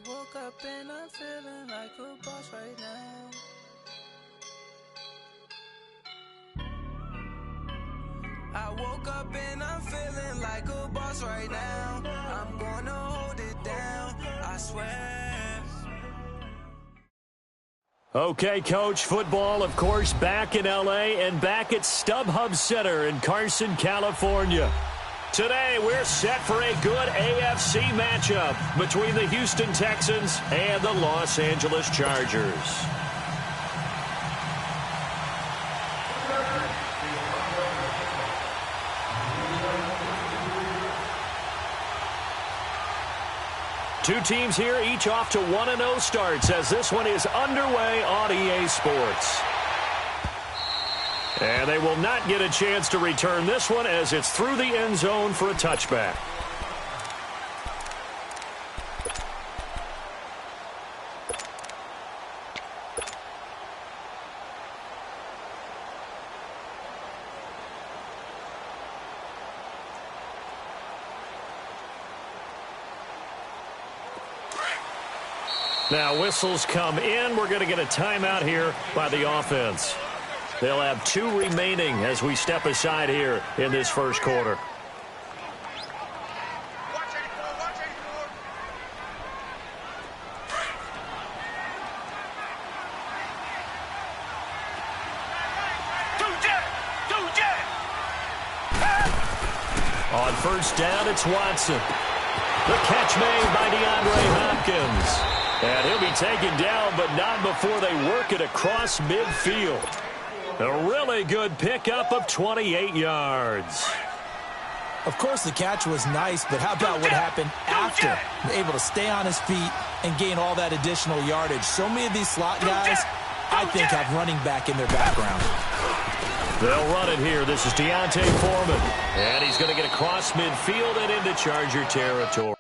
woke up and I'm feeling like a boss right now. I woke up and I'm feeling like a boss right now. I'm gonna hold it down, I swear. Okay, Coach, football, of course, back in L.A. and back at StubHub Center in Carson, California. Today, we're set for a good AFC matchup between the Houston Texans and the Los Angeles Chargers. Two teams here, each off to 1-0 starts as this one is underway on EA Sports. And they will not get a chance to return this one as it's through the end zone for a touchback. Now whistles come in. We're going to get a timeout here by the offense. They'll have 2 remaining as we step aside here in this first quarter. On first down, it's Watson. The catch made by DeAndre Hopkins. And he'll be taken down, but not before they work it across midfield. A really good pickup of 28 yards. Of course, the catch was nice, but how about what happened after? Able to stay on his feet and gain all that additional yardage. So many of these slot guys, I think, have running back in their background. They'll run it here. This is Deontay Foreman. And he's going to get across midfield and into Charger territory.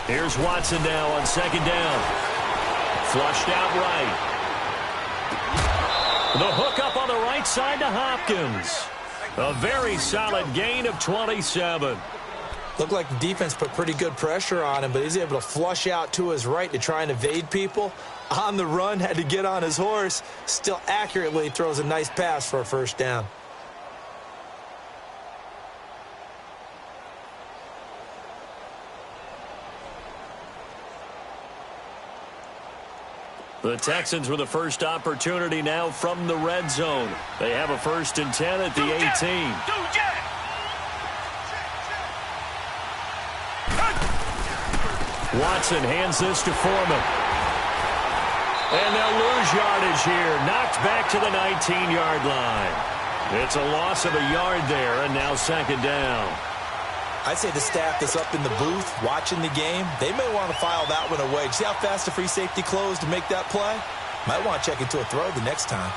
Here's Watson now on second down. Flushed out right. The hook up on the right side to Hopkins. A very solid gain of 27. Looked like the defense put pretty good pressure on him, but he's able to flush out to his right to try and evade people. On the run, had to get on his horse. Still accurately throws a nice pass for a first down. The Texans with the first opportunity now from the red zone. They have a 1st and 10 at the 18. Watson hands this to Foreman. And they'll lose yardage here. Knocked back to the 19-yard line. It's a loss of a yard there, and now second down. I'd say the staff that's up in the booth watching the game, they may want to file that one away. See how fast the free safety closed to make that play? Might want to check into a throw the next time.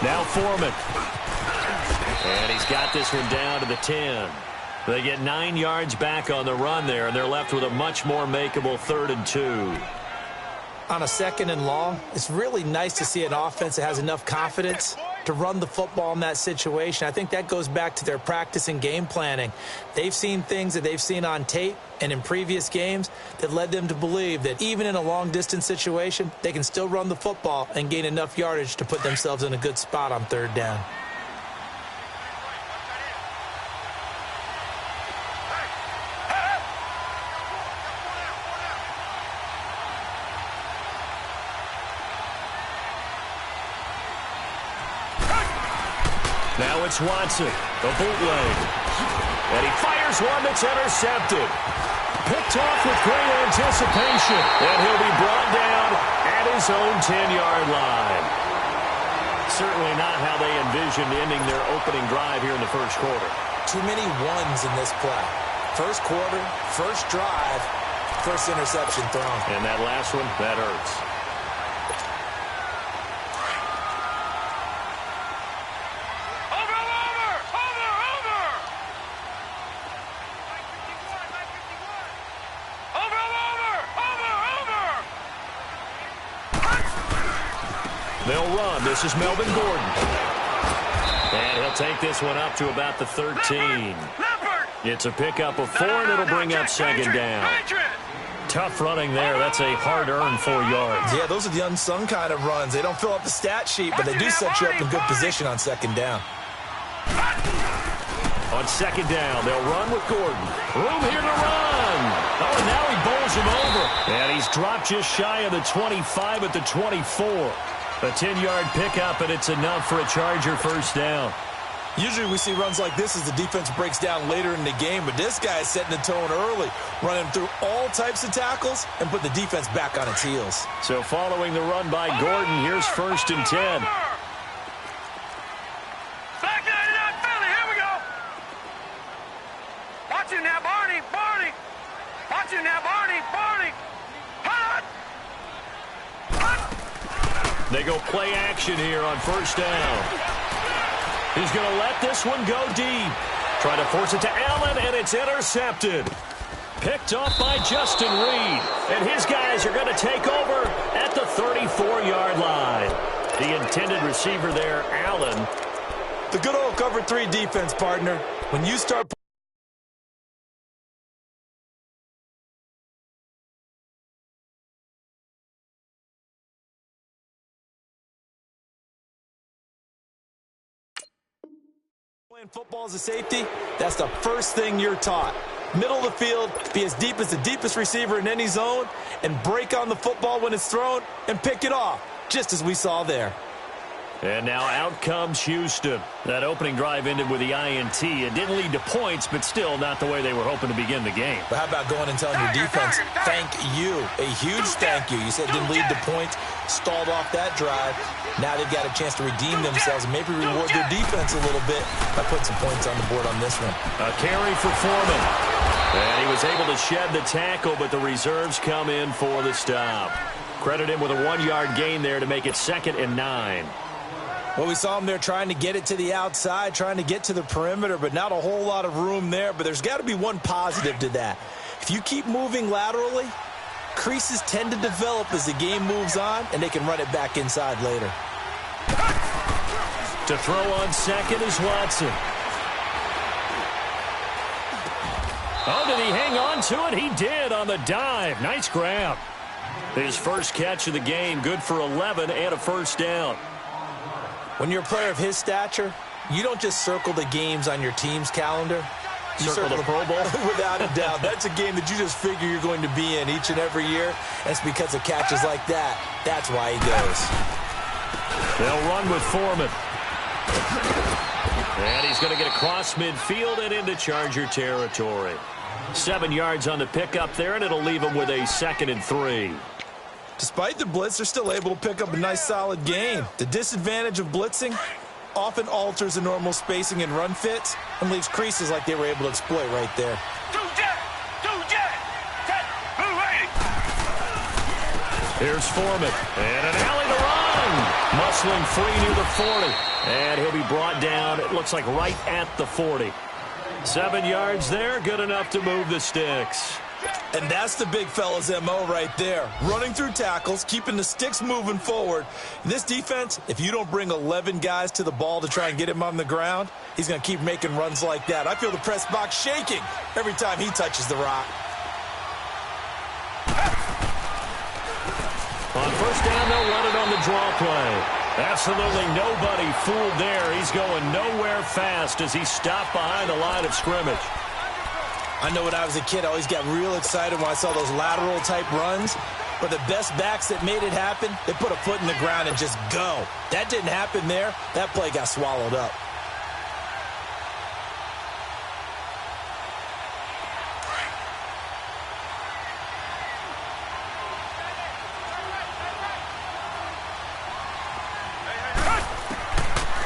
Now Foreman. And he's got this one down to the 10. They get 9 yards back on the run there, and they're left with a much more makeable 3rd and 2. On a 2nd and long, it's really nice to see an offense that has enough confidence to run the football in that situation. I think that goes back to their practice and game planning. They've seen things that they've seen on tape and in previous games that led them to believe that even in a long-distance situation, they can still run the football and gain enough yardage to put themselves in a good spot on 3rd down. Now it's Watson, the bootleg. And he fires one that's intercepted. Picked off with great anticipation. And he'll be brought down at his own 10-yard line. Certainly not how they envisioned ending their opening drive here in the first quarter. Too many ones in this play. First quarter, first drive, first interception thrown. And that last one, that hurts. They'll run. This is Melvin Gordon. And he'll take this one up to about the 13. It's a pickup of 4, and it'll bring up 2nd down. Tough running there. That's a hard-earned 4 yards. Yeah, those are the unsung kind of runs. They don't fill up the stat sheet, but they do set you up in good position on 2nd down. On 2nd down, they'll run with Gordon. Room here to run. Oh, and now he bowls him over. And he's dropped just shy of the 25 at the 24. A 10-yard pickup, and it's enough for a Charger first down. Usually we see runs like this as the defense breaks down later in the game, but this guy is setting the tone early, running through all types of tackles and put the defense back on its heels. So following the run by Gordon, here's 1st and 10. Back 99 Philly, here we go. Watch it now, Barney, Barney. Watch it now, Barney, Barney. Hot. They go play action here on 1st down. He's going to let this one go deep. Try to force it to Allen, and it's intercepted. Picked off by Justin Reed. And his guys are going to take over at the 34-yard line. The intended receiver there, Allen. The good old cover 3 defense, partner. When you start playing football as a safety, that's the first thing you're taught. Middle of the field, be as deep as the deepest receiver in any zone, and break on the football when it's thrown and pick it off, just as we saw there. And now out comes Houston. That opening drive ended with the INT. It didn't lead to points, but still not the way they were hoping to begin the game. But how about going and telling your defense, thank you, a huge thank you. You said it didn't lead to points, stalled off that drive. Now they've got a chance to redeem themselves and maybe reward their defense a little bit by putting some points on the board on this one. A carry for Foreman. And he was able to shed the tackle, but the reserves come in for the stop. Credit him with a 1-yard gain there to make it 2nd and 9. Well, we saw him there trying to get it to the outside, trying to get to the perimeter, but not a whole lot of room there. But there's got to be one positive to that. If you keep moving laterally, creases tend to develop as the game moves on, and they can run it back inside later. To throw on 2nd is Watson. Oh, did he hang on to it? He did on the dive. Nice grab. His first catch of the game, good for 11 and a first down. When you're a player of his stature, you don't just circle the games on your team's calendar. You circle the Pro Bowl? Without a doubt. That's a game that you just figure you're going to be in each and every year. And it's because of catches like that. That's why he goes. They'll run with Foreman. And he's going to get across midfield and into Charger territory. 7 yards on the pickup there, and it'll leave him with a 2nd and 3. Despite the blitz, they're still able to pick up a nice, solid gain. The disadvantage of blitzing often alters the normal spacing and run fits and leaves creases like they were able to exploit right there. Here's Foreman. And an alley to run. Muscling free near the 40. And he'll be brought down, it looks like right at the 40. 7 yards there, good enough to move the sticks. And that's the big fella's MO right there. Running through tackles, keeping the sticks moving forward. This defense, if you don't bring 11 guys to the ball to try and get him on the ground, he's going to keep making runs like that. I feel the press box shaking every time he touches the rock. On first down, they'll run it on the draw play. Absolutely nobody fooled there. He's going nowhere fast as he stopped behind the line of scrimmage. I know when I was a kid, I always got real excited when I saw those lateral-type runs. But the best backs that made it happen, they put a foot in the ground and just go. That didn't happen there. That play got swallowed up.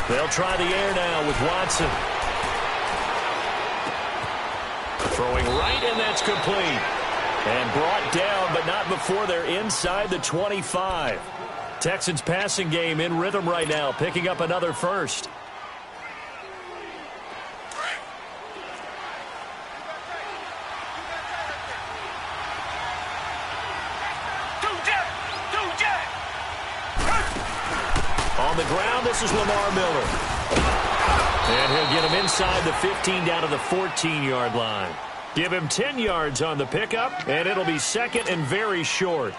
They'll try the air now with Watson. Throwing right, and that's complete. And brought down, but not before they're inside the 25. Texans passing game in rhythm right now, picking up another first. On the ground, this is Lamar Miller. And he'll get him inside the 15 down to the 14-yard line. Give him 10 yards on the pickup, and it'll be second and very short.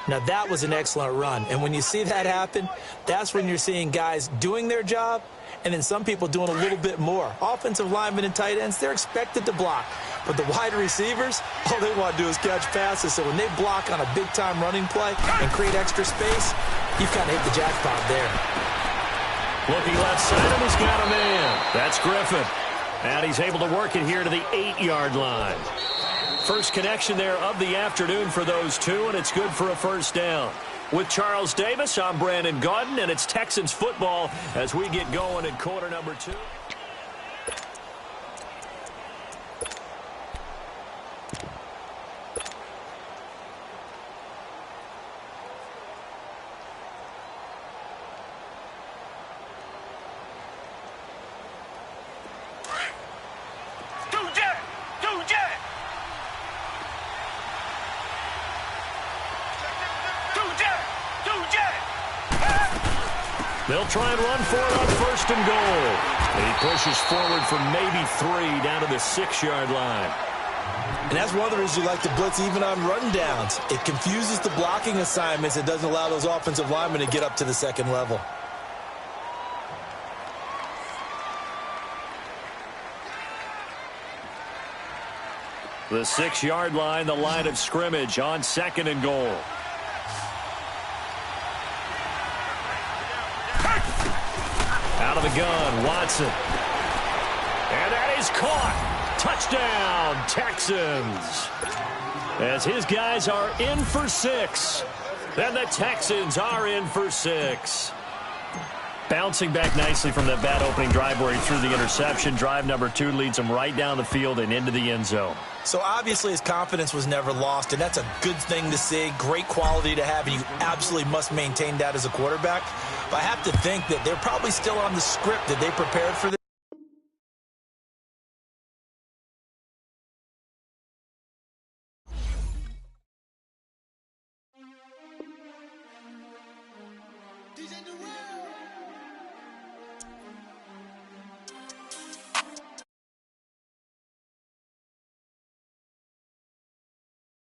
Now, that was an excellent run. And when you see that happen, that's when you're seeing guys doing their job and then some people doing a little bit more. Offensive linemen and tight ends, they're expected to block. But the wide receivers, all they want to do is catch passes. So when they block on a big-time running play and create extra space, you've kind of hit the jackpot there. Looking left side, and he's got a man. That's Griffin. And he's able to work it here to the 8-yard line. First connection there of the afternoon for those two, and it's good for a first down. With Charles Davis, I'm Brandon Gaudin, and it's Texans football as we get going in quarter number 2. They'll try and run for it on first and goal. And he pushes forward for maybe 3 down to the 6-yard line. And that's one of the reasons you like to blitz even on rundowns. It confuses the blocking assignments. It doesn't allow those offensive linemen to get up to the second level. The 6-yard line, the line of scrimmage on second and goal. Out of the gun, Watson. And that is caught. Touchdown, Texans. As his guys are in for 6. And the Texans are in for 6. Bouncing back nicely from that bad opening drive where he threw the interception. Drive number 2 leads him right down the field and into the end zone. So obviously his confidence was never lost, and that's a good thing to see, great quality to have, and you absolutely must maintain that as a quarterback. But I have to think that they're probably still on the script that they prepared for this. DJ